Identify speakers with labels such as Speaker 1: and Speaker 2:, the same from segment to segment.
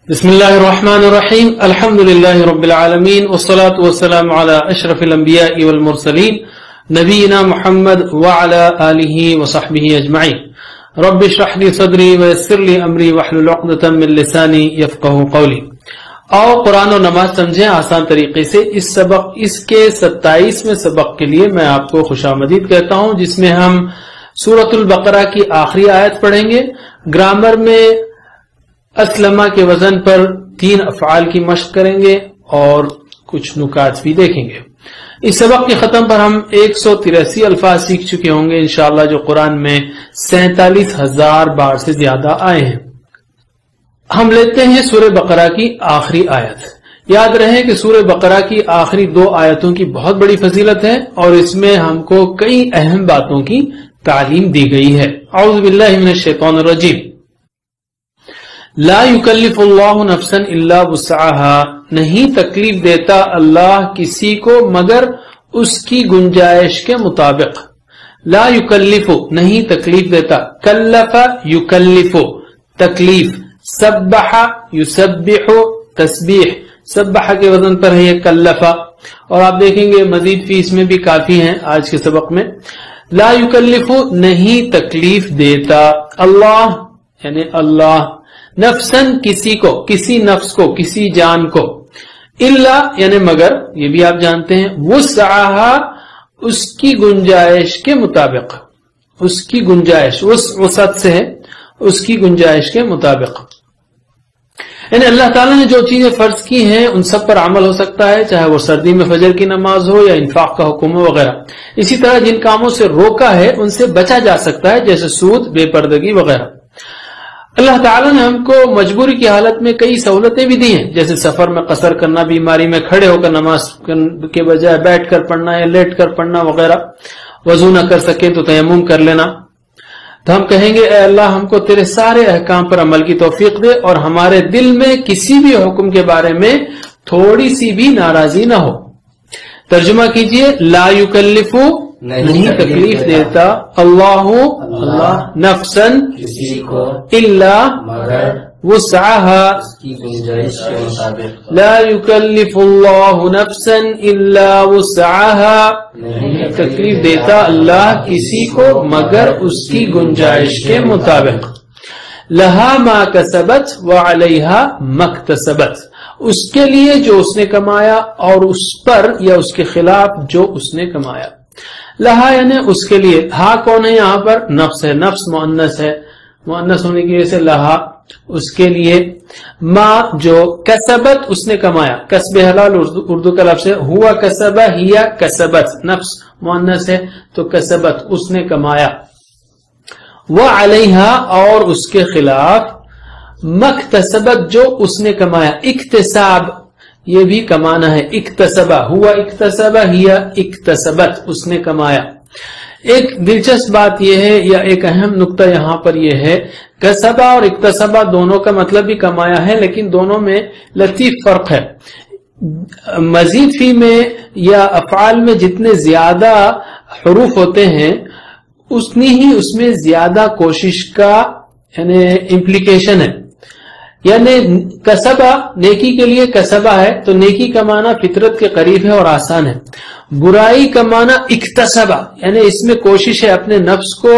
Speaker 1: بسم اللہ الرحمن الرحیم الحمد للہ رب العالمین والصلاة والسلام علی اشرف الانبیاء والمرسلین نبینا محمد وعلی آلہ وصحبہ اجمعین رب اشرح لی صدری ویسر لی امری واحلل عقدۃ من لسانی یفقہوا قولی۔ آؤ قرآن و نماز سمجھیں آسان طریقے سے۔ اس کے 27ویں سبق کے لیے میں آپ کو خوش آمدید کہتا ہوں، جس میں ہم سورۃ البقرہ کی آخری آیت پڑھیں گے۔ گرامر میں اسلمہ کے وزن پر 3 افعال کی مشق کریں گے اور کچھ نکات بھی دیکھیں گے۔ اس سبق کے ختم پر ہم 183 الفاظ سیکھ چکے ہوں گے انشاءاللہ، جو قرآن میں 47,000 بار سے زیادہ آئے ہیں۔ ہم لیتے ہیں سورہ بقرہ کی آخری آیت۔ یاد رہے کہ سورہ بقرہ کی آخری 2 آیتوں کی بہت بڑی فضیلت ہے اور اس میں ہم کو کئی اہم باتوں کی تعلیم دی گئی ہے۔ اعوذ باللہ من الشیطان الرجیم۔ لا یکلف اللہ نفسا الا وسعها، نہیں تکلیف دیتا اللہ کسی کو مگر اس کی گنجائش کے مطابق۔ لا یکلف نہیں تکلیف دیتا، کلف یکلف تکلیف، سبح یسبح تسبیح، سبح کے وزن پر ہے یہ کلفہ، اور آپ دیکھیں گے مزید فی اس میں بھی کافی ہیں آج کے سبق میں۔ لا یکلف نہیں تکلیف دیتا اللہ یعنی اللہ، نفسن کسی کو، کسی نفس کو، کسی جان کو، الا یعنی مگر، یہ بھی آپ جانتے ہیں، وسعها اس کی گنجائش کے مطابق، اس کی گنجائش، وسعت سے ہے، اس کی گنجائش کے مطابق۔ یعنی اللہ تعالیٰ نے جو چیزیں فرض کی ہیں ان سب پر عمل ہو سکتا ہے، چاہے وہ سردی میں فجر کی نماز ہو یا انفاق کا حکم ہو وغیرہ۔ اسی طرح جن کاموں سے روکا ہے ان سے بچا جا سکتا ہے، جیسے سود، بے پردگی وغیرہ۔ اللہ تعالیٰ نے ہم کو مجبوری کی حالت میں کئی سہولتیں بھی دی ہیں، جیسے سفر میں قصر کرنا، بیماری میں کھڑے ہو کر نماز کے بجائے بیٹھ کر پڑھنا یا لیٹ کر پڑھنا وغیرہ، وضو نہ کر سکے تو تیمم کر لینا۔ تو ہم کہیں گے اے اللہ ہم کو تیرے سارے احکام پر عمل کی توفیق دے اور ہمارے دل میں کسی بھی حکم کے بارے میں تھوڑی سی بھی ناراضی نہ ہو۔ ترجمہ کیجئے، لا یکلف نہیں تکلیف دیتا اللہ نفسن
Speaker 2: کسی کو
Speaker 1: الا
Speaker 2: مگر
Speaker 1: وسعها،
Speaker 2: اس کی گنجائش کے مطابق۔
Speaker 1: لا یکلف اللہ نفسا الا وسعها،
Speaker 2: نہیں
Speaker 1: تکلیف دیتا اللہ کسی کو مگر اس کی گنجائش کے مطابق۔ لہا ما کسبت وعلیہا مکتسبت، اس کے لیے جو اس نے کمایا اور اس پر یا اس کے خلاف جو اس نے کمایا۔ لہا یعنی اس کے لیے، ہا کون ہے یہاں پر؟ نفس ہے، نفس مؤنث ہے، مؤنث ہونے کی وجہ سے لہا، اس کے لیے۔ ما جو کسبت اس نے کمایا، کسب حلال اردو کا لفظ ہے، ہوا کسبہ ہیا کسبت، نفس مؤنث ہے تو کسبت اس نے کمایا۔ وعلیہا اور اس کے خلاف مکتسبت جو اس نے کمایا، اکتساب یہ بھی کمانا ہے، اکتسبہ ہوا اکتسبہ ہیا اکتسبت اس نے کمایا۔ ایک دلچسپ بات یہ ہے یا ایک اہم نقطہ یہاں پر یہ ہے، کسبہ اور اکتسبہ دونوں کا مطلب بھی کمایا ہے، لیکن دونوں میں لطیف فرق ہے۔ مزید فی میں یا افعال میں جتنے زیادہ حروف ہوتے ہیں اتنی ہی اس میں زیادہ کوشش کا یعنی امپلیکیشن ہے۔ یعنی کسبہ نیکی کے لیے کسبہ ہے تو نیکی کمانا فطرت کے قریب ہے اور آسان ہے۔ برائی کمانا اکتسبہ یعنی اس میں کوشش ہے، اپنے نفس کو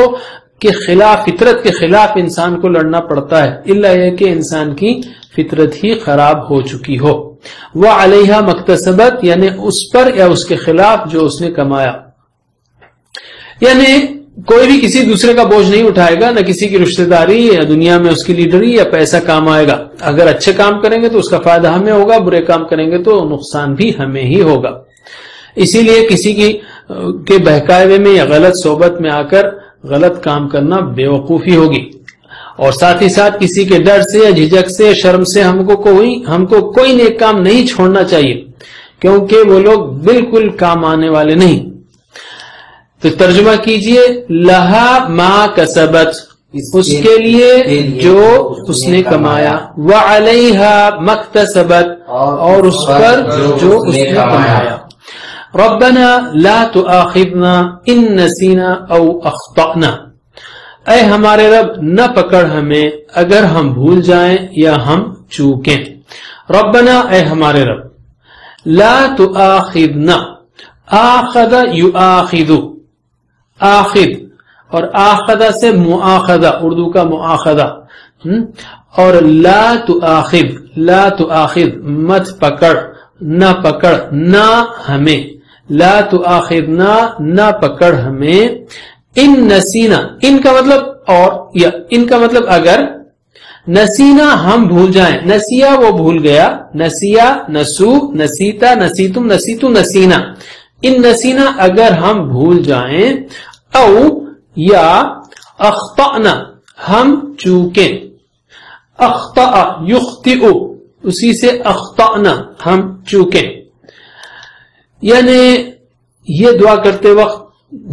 Speaker 1: کے خلاف، فطرت کے خلاف انسان کو لڑنا پڑتا ہے، الا یہ کہ انسان کی فطرت ہی خراب ہو چکی ہو۔ وعلیہا مکتسبت یعنی اس پر یا اس کے خلاف جو اس نے کمایا۔ یعنی کوئی بھی کسی دوسرے کا بوجھ نہیں اٹھائے گا، نہ کسی کی رشتہ داری یا دنیا میں اس کی لیڈری یا پیسہ کام آئے گا۔ اگر اچھے کام کریں گے تو اس کا فائدہ ہمیں ہوگا، برے کام کریں گے تو نقصان بھی ہمیں ہی ہوگا۔ اسی لیے کسی کے بہکائے میں یا غلط صحبت میں آ کر غلط کام کرنا بے وقوفی ہوگی، اور ساتھ ہی ساتھ کسی کے ڈر سے یا جھجک سے، شرم سے ہم کو کوئی نیک کام نہیں چھوڑنا چاہیے، کیونکہ وہ لوگ بالکل کام آنے والے نہیں۔ تو ترجمہ کیجئے، لہا ما کسبت اس کے لیے جو اس نے کمایا، وعلیہا مکتسبت اور اس پر جو اس نے کمایا۔ ربنا لا تؤاخذنا ان نسینا او اخطأنا، اے ہمارے رب نہ پکڑ ہمیں اگر ہم بھول جائیں یا ہم چوکیں. ربنا اے ہمارے رب، لا تؤاخذنا، آخذ یؤاخذ، آخذ اور آخذہ سے مؤاخذہ، اردو کا مؤاخذہ، اور لا تؤاخذ، لا تؤاخذ مت پکڑ، نہ پکڑ، نہ ہمیں، لا تؤاخذنا نہ پکڑ ہمیں، ان نسینا، ان کا مطلب اور، یا ان کا مطلب اگر، نسینا ہم بھول جائیں، نسیا وہ بھول گیا، نسیا نسو، نسیتا نسیتم، نسیتو نسینا، ان نسینا اگر ہم بھول جائیں، او یا اخطأنا ہم چوکیں، اخطأ یخطئ اسی سے اخطأنا ہم چوکیں. یعنی یہ دعا کرتے وقت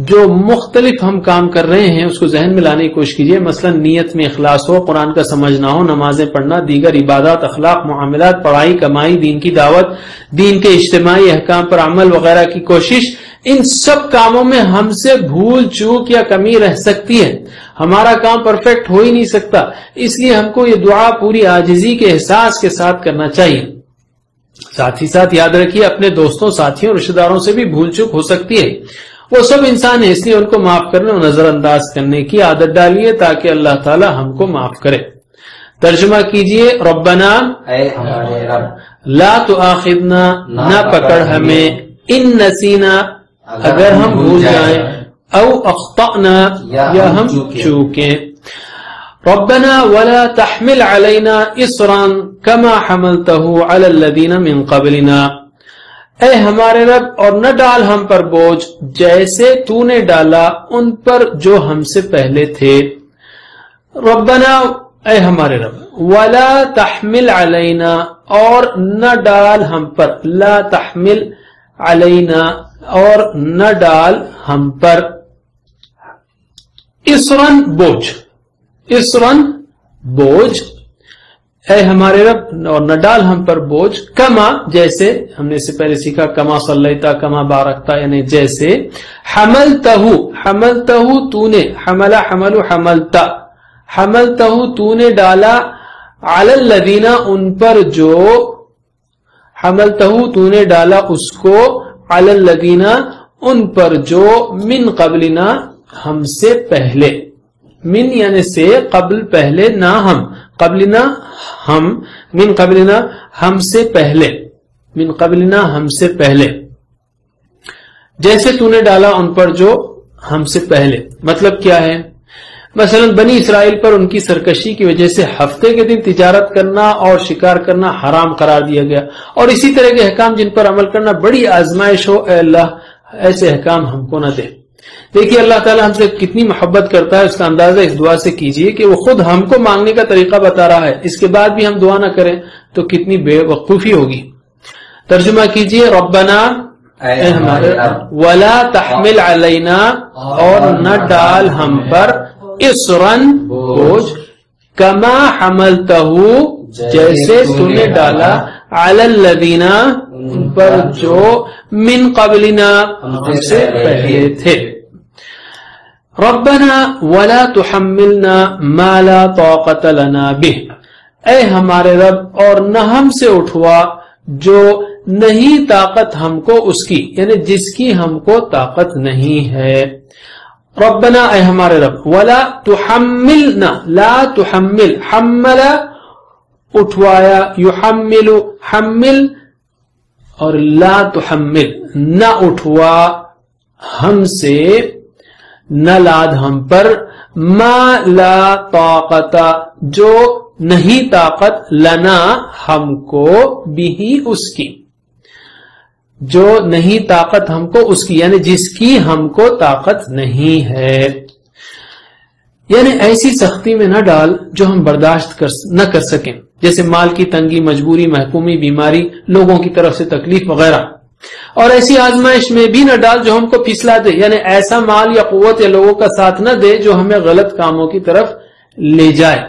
Speaker 1: جو مختلف ہم کام کر رہے ہیں اس کو ذہن میں لانے کی کوشش کیجیے. مثلا نیت میں اخلاص ہو، قرآن کا سمجھنا ہو، نمازیں پڑھنا، دیگر عبادات، اخلاق، معاملات، پڑھائی، کمائی، دین کی دعوت، دین کے اجتماعی احکام پر عمل وغیرہ کی کوشش. ان سب کاموں میں ہم سے بھول چوک یا کمی رہ سکتی ہے، ہمارا کام پرفیکٹ ہو ہی نہیں سکتا. اس لیے ہم کو یہ دعا پوری عاجزی کے احساس کے ساتھ کرنا چاہیے. ساتھ ہی ساتھ یاد رکھیے اپنے دوستوں، ساتھیوں، رشتہ داروں سے بھی بھول چوک ہو سکتی ہے. وہ سب انسان ہیں، اس لیے ان کو معاف کرنے اور نظر انداز کرنے کی عادت ڈالیے تاکہ اللہ تعالی ہم کو معاف کرے. ترجمہ کیجئے، ربنا
Speaker 2: اے ہمارے رب،
Speaker 1: لا تؤاخذنا نہ پکڑ ہمیں، ان نسینا اگر ہم بھول جائیں، او اخطأنا یا ہم چوکیں. ربنا ولا تحمل علينا اصرا كما حملته على الذين من قبلنا، اے ہمارے رب اور نہ ڈال ہم پر بوجھ جیسے تو نے ڈالا ان پر جو ہم سے پہلے تھے. ربنا اے ہمارے رب، ولا تحمل علینا اور نہ ڈال ہم پر، لا تحمل علینا اور نہ ڈال ہم پر، اسرن بوجھ، اسرن بوجھ، اے ہمارے رب اور نہ ڈال ہم پر بوجھ، کما جیسے ہم نے اس سے پہلے سیکھا، کما صلیتا کما بارکتا یعنی جیسے، حملتہ حملتہ تو نے، حملہ حمل حملتا، حملتہ تو نے ڈالا، علی الذین ان پر جو، حملتہ تو نے ڈالا اس کو، علی الذین ان پر جو، من قبلنا ہم سے پہلے، من یعنی سے، قبل پہلے، نہ ہم، قبلنا ہم، من قبلنا ہم سے پہلے، من قبلنا ہم سے پہلے، جیسے تو نے ڈالا ان پر جو ہم سے پہلے. مطلب کیا ہے؟ مثلا بنی اسرائیل پر ان کی سرکشی کی وجہ سے ہفتے کے دن تجارت کرنا اور شکار کرنا حرام قرار دیا گیا، اور اسی طرح کے احکام جن پر عمل کرنا بڑی آزمائش ہو. اے اللہ ایسے احکام ہم کو نہ دے. دیکھیے اللہ تعالیٰ ہم سے کتنی محبت کرتا ہے، اس کا اندازہ اس دعا سے کیجئے کہ وہ خود ہم کو مانگنے کا طریقہ بتا رہا ہے، اس کے بعد بھی ہم دعا نہ کریں تو کتنی بے وقوفی ہوگی. ترجمہ کیجئے، ربنا اے ہمارے رب، ولا تحمل علینا اور نہ ڈال ہم پر، اسرن بوجھ، کما حملتہ جیسے تو نے ڈالا، علی الذین ان پر جو، من قبلنا ہم سے پہلے تھے. ربنا ولا تحملنا ما لا طاقت لنا به، اے ہمارے رب اور نہ ہم سے اٹھوا جو نہیں طاقت ہم کو اس کی، یعنی جس کی ہم کو طاقت نہیں ہے. ربنا اے ہمارے رب، ولا تحملنا، لا تحمل، حمل اٹھوایا، یحمل حمل، اور لا تحمل نہ اٹھوا ہم سے، نہ لاد ہم پر، ما لا طاقت جو نہیں طاقت، لنا ہم کو، بھی اس کی جو نہیں طاقت ہم کو اس کی، یعنی جس کی ہم کو طاقت نہیں ہے. یعنی ایسی سختی میں نہ ڈال جو ہم برداشت نہ کر سکیں، جیسے مال کی تنگی، مجبوری، محکومی، بیماری، لوگوں کی طرف سے تکلیف وغیرہ. اور ایسی آزمائش میں بھی نہ ڈال جو ہم کو پھسلا دے، یعنی ایسا مال یا قوت یا لوگوں کا ساتھ نہ دے جو ہمیں غلط کاموں کی طرف لے جائے.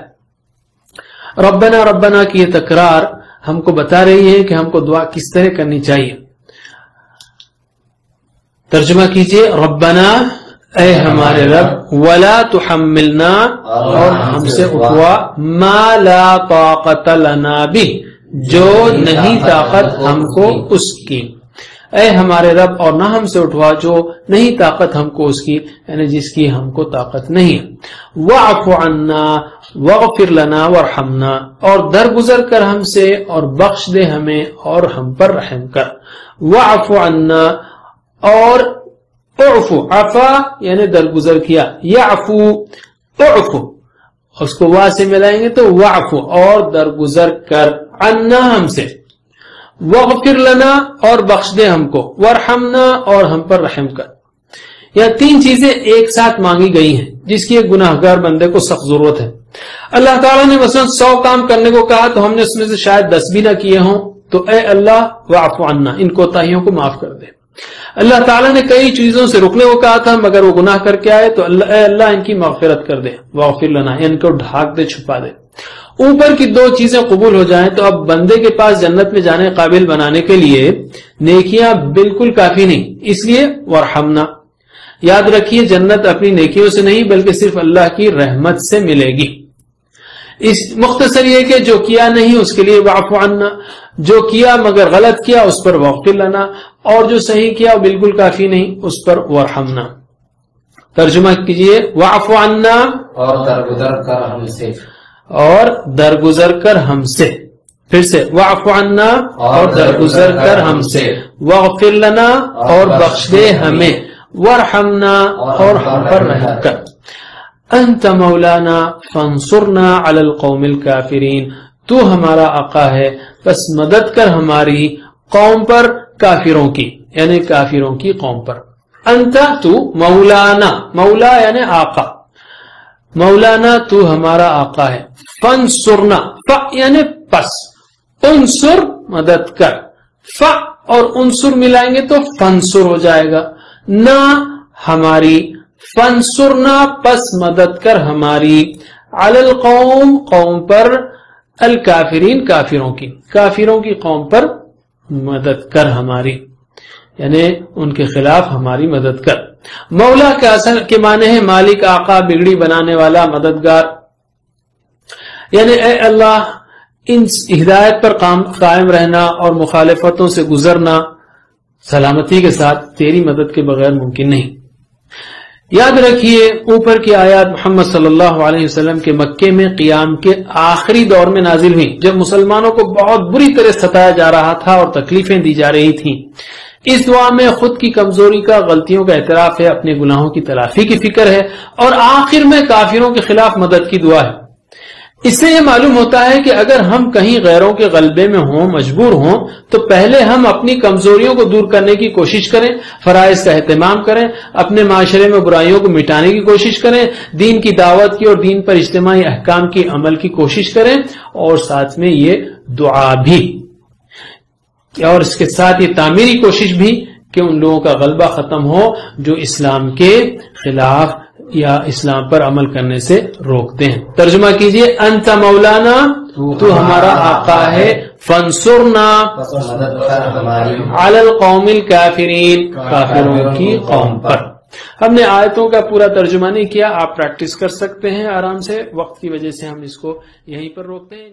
Speaker 1: ربنا ربنا کی یہ تکرار ہم کو بتا رہی ہے کہ ہم کو دعا کس طرح کرنی چاہیے. ترجمہ کیجئے، ربنا اے ہمارے رب ولا تحملنا اور ہم سے اٹھوا ما لا طاقت لنا به جو نہیں طاقت ہم کو اس کی، اے ہمارے رب اور نہ ہم سے اٹھوا جو نہیں طاقت ہم کو اس کی، یعنی جس کی ہم کو طاقت نہیں ہے، واعف عنا واغفر لنا وارحمنا اور درگزر کر ہم سے اور بخش دے ہمیں اور ہم پر رحم کر، واعف عنا اور اعفو عفا یعنی درگزر کیا، یعفو اعفو اس کو وا سے ملائیں گے تو واعفو اور درگزر کر، عنا ہم سے، واغفر لنا اور بخش دے ہم کو، وارحمنا اور ہم پر رحم کر۔ یہ تین چیزیں ایک ساتھ مانگی گئی ہیں جس کی ایک گناہگار بندے کو سخت ضرورت ہے۔ اللہ تعالیٰ نے مثلا 100 کام کرنے کو کہا تو ہم نے اس میں سے شاید 10 بھی نہ کیے ہوں، تو اے اللہ واعف عنا ان کوتاہیوں کو معاف کر دے۔ اللہ تعالیٰ نے کئی چیزوں سے رکنے کو کہا تھا مگر وہ گناہ کر کے آئے تو اے اللہ ان کی مغفرت کر دے، واغفر لنا ان کو ڈھانک دے، چھپا دے۔ اوپر کی 2 چیزیں قبول ہو جائیں تو اب بندے کے پاس جنت میں جانے قابل بنانے کے لیے نیکیاں بالکل کافی نہیں، اس لیے وارحمنا، یاد رکھیے جنت اپنی نیکیوں سے نہیں بلکہ صرف اللہ کی رحمت سے ملے گی۔ اس مختصر یہ کہ جو کیا نہیں اس کے لیے واعف عنا، جو کیا مگر غلط کیا اس پر واغفر لنا، اور جو صحیح کیا وہ بالکل کافی نہیں اس پر وارحمنا۔ ترجمہ کیجئے واعف عنا
Speaker 2: اور درگزر کر ہم سے،
Speaker 1: اور درگزر کر ہم سے، پھر سے واعف عنا اور درگزر کر ہم سے، واغفر لنا اور بخش دے ہمیں، وارحمنا اور ہم پر رحم کر۔ انت مولانا فانصرنا علی القوم الکافرین، تو ہمارا آقا ہے بس مدد کر ہماری قوم پر کافروں کی، یعنی کافروں کی قوم پر۔ انت تو مولانا، مولا یعنی آقا، مولانا تو ہمارا آقا ہے، فانصرنا ف یعنی پس، انصر مدد کر، ف اور انصر ملائیں گے تو فانصر ہو جائے گا، نہ ہماری، فانصرنا پس مدد کر ہماری، علی القوم قوم پر، الکافرین کافروں کی، کافروں کی قوم پر مدد کر ہماری، یعنی ان کے خلاف ہماری مدد کر۔ مولا کے اصل کے معنی ہے مالک، آقا، بگڑی بنانے والا، مددگار، یعنی اے اللہ ان ہدایت پر قائم رہنا اور مخالفتوں سے گزرنا سلامتی کے ساتھ تیری مدد کے بغیر ممکن نہیں۔ یاد رکھیے اوپر کی آیات محمد صلی اللہ علیہ وسلم کے مکے میں قیام کے آخری دور میں نازل ہوئی جب مسلمانوں کو بہت بری طرح ستایا جا رہا تھا اور تکلیفیں دی جا رہی تھیں۔ اس دعا میں خود کی کمزوری کا، غلطیوں کا اعتراف ہے، اپنے گناہوں کی تلافی کی فکر ہے، اور آخر میں کافروں کے خلاف مدد کی دعا ہے۔ اس سے یہ معلوم ہوتا ہے کہ اگر ہم کہیں غیروں کے غلبے میں ہوں، مجبور ہوں، تو پہلے ہم اپنی کمزوریوں کو دور کرنے کی کوشش کریں، فرائض کا اہتمام کریں، اپنے معاشرے میں برائیوں کو مٹانے کی کوشش کریں، دین کی دعوت کی اور دین پر اجتماعی احکام کی عمل کی کوشش کریں، اور ساتھ میں یہ دعا بھی، اور اس کے ساتھ یہ تعمیری کوشش بھی کہ ان لوگوں کا غلبہ ختم ہو جو اسلام کے خلاف یا اسلام پر عمل کرنے سے روکتے ہیں۔ ترجمہ کیجئے انت مولانا، تو ہمارا آقا ہے، فانصرنا علی القوم الکافرین، کافروں کی قوم پر۔ ہم نے آیتوں کا پورا ترجمہ نہیں کیا، آپ پریکٹس کر سکتے ہیں آرام سے، وقت کی وجہ سے ہم اس کو یہیں پر روکتے ہیں۔